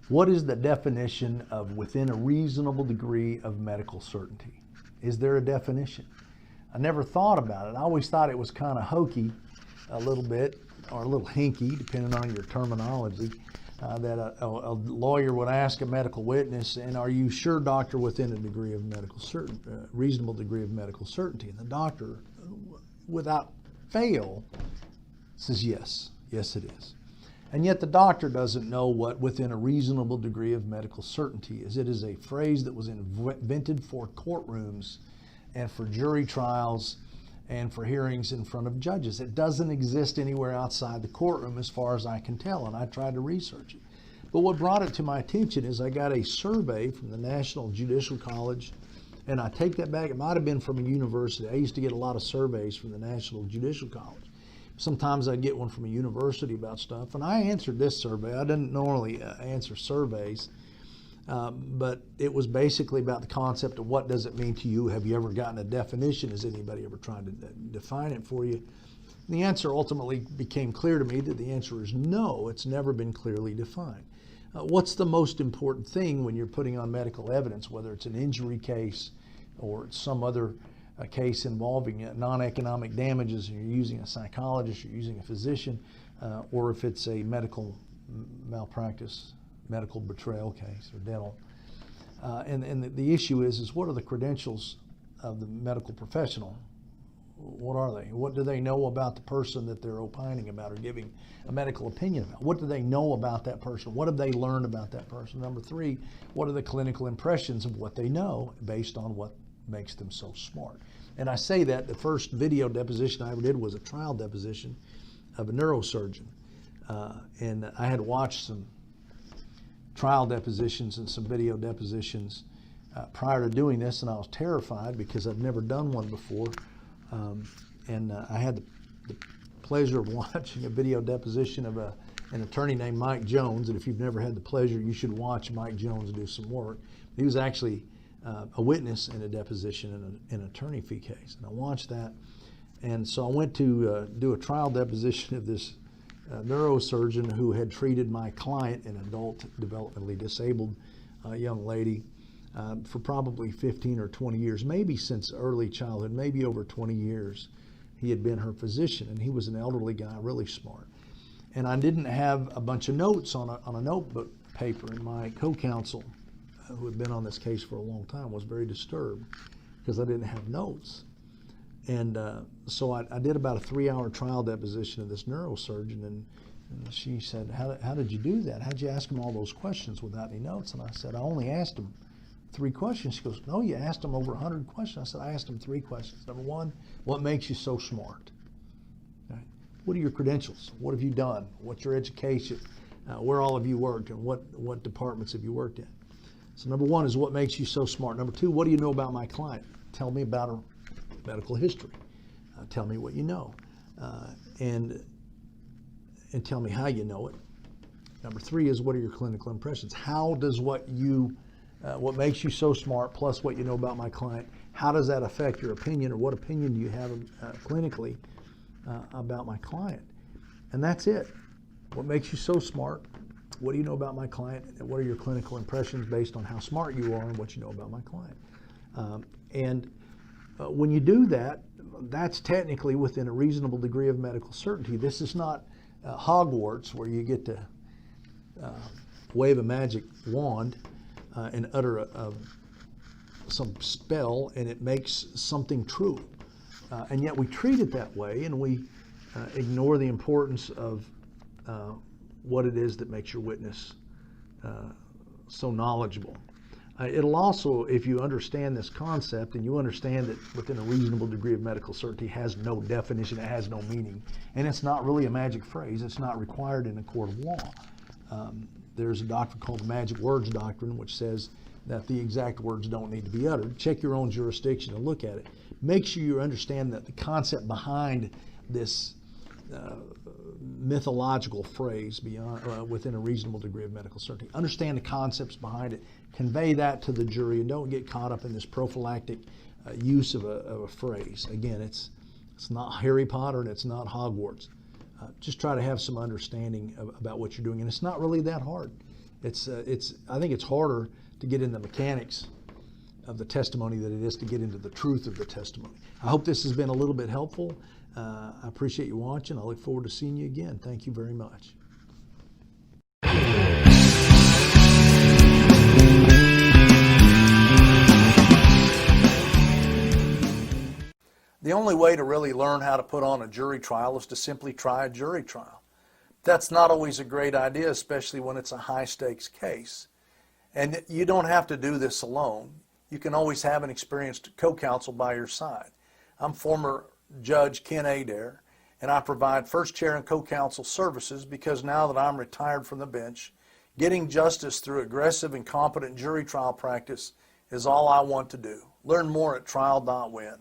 What is the definition of within a reasonable degree of medical certainty? Is there a definition? I never thought about it. I always thought it was kind of hokey a little bit, or a little hinky, depending on your terminology, that a lawyer would ask a medical witness, and are you sure, doctor, within a degree of reasonable degree of medical certainty? And the doctor, without fail, says yes, yes it is. And yet the doctor doesn't know what within a reasonable degree of medical certainty is. It is a phrase that was invented for courtrooms and for jury trials and for hearings in front of judges. It doesn't exist anywhere outside the courtroom as far as I can tell, and I tried to research it. But what brought it to my attention is I got a survey from the National Judicial College, and I take that back, it might have been from a university. I used to get a lot of surveys from the National Judicial College. Sometimes I'd get one from a university about stuff, and I answered this survey. I didn't normally answer surveys, but it was basically about the concept of what does it mean to you? Have you ever gotten a definition? Has anybody ever tried to define it for you? And the answer ultimately became clear to me that the answer is no, it's never been clearly defined. What's the most important thing when you're putting on medical evidence, whether it's an injury case or some other a case involving non-economic damages, and you're using a psychologist, you're using a physician, or if it's a medical malpractice, medical betrayal case, or dental. And the issue is what are the credentials of the medical professional? What are they? What do they know about the person that they're opining about or giving a medical opinion about? What do they know about that person? What have they learned about that person? Number three, what are the clinical impressions of what they know based on what makes them so smart? And I say that the first video deposition I ever did was a trial deposition of a neurosurgeon. And I had watched some trial depositions and some video depositions prior to doing this, and I was terrified because I've never done one before. And I had the pleasure of watching a video deposition of an attorney named Mike Jones, and if you've never had the pleasure, you should watch Mike Jones do some work. He was actually a witness in a deposition in an attorney fee case, and I watched that. And so I went to do a trial deposition of this neurosurgeon who had treated my client, an adult developmentally disabled young lady, for probably 15 or 20 years, maybe since early childhood, maybe over 20 years. He had been her physician, and he was an elderly guy, really smart. And I didn't have a bunch of notes on a notebook paper, and my co-counsel, who had been on this case for a long time, was very disturbed because I didn't have notes. And so I did about a 3-hour trial deposition of this neurosurgeon, and she said, how did you do that? How'd you ask him all those questions without any notes? And I said, I only asked him 3 questions. She goes, no, you asked him over 100 questions. I said, I asked him 3 questions. Number one, what makes you so smart? Right. What are your credentials? What have you done? What's your education? Where all of you worked, and what departments have you worked in? So number one is what makes you so smart. Number two, what do you know about my client? Tell me about her medical history. Tell me what you know, and tell me how you know it. Number three is what are your clinical impressions? How does what makes you so smart plus what you know about my client, how does that affect your opinion, or what opinion do you have clinically about my client? And that's it. What makes you so smart? What do you know about my client? And what are your clinical impressions based on how smart you are and what you know about my client? When you do that, that's technically within a reasonable degree of medical certainty. This is not Hogwarts, where you get to wave a magic wand and utter some spell and it makes something true. And yet we treat it that way, and we ignore the importance of what it is that makes your witness so knowledgeable. It'll also, if you understand this concept and you understand that within a reasonable degree of medical certainty has no definition, it has no meaning, and it's not really a magic phrase, it's not required in a court of law. There's a doctrine called the magic words doctrine, which says that the exact words don't need to be uttered. Check your own jurisdiction and look at it. Make sure you understand that the concept behind this mythological phrase beyond within a reasonable degree of medical certainty. Understand the concepts behind it. Convey that to the jury, and don't get caught up in this prophylactic use of a phrase. Again, it's not Harry Potter and it's not Hogwarts. Just try to have some understanding about what you're doing, and it's not really that hard. I think it's harder to get in the mechanics of the testimony than it is to get into the truth of the testimony. I hope this has been a little bit helpful. I appreciate you watching. I look forward to seeing you again. Thank you very much. The only way to really learn how to put on a jury trial is to simply try a jury trial. That's not always a great idea, especially when it's a high-stakes case. And you don't have to do this alone. You can always have an experienced co-counsel by your side. I'm former Judge Ken Adair, and I provide first chair and co-counsel services because now that I'm retired from the bench, getting justice through aggressive and competent jury trial practice is all I want to do. Learn more at Trial.Win.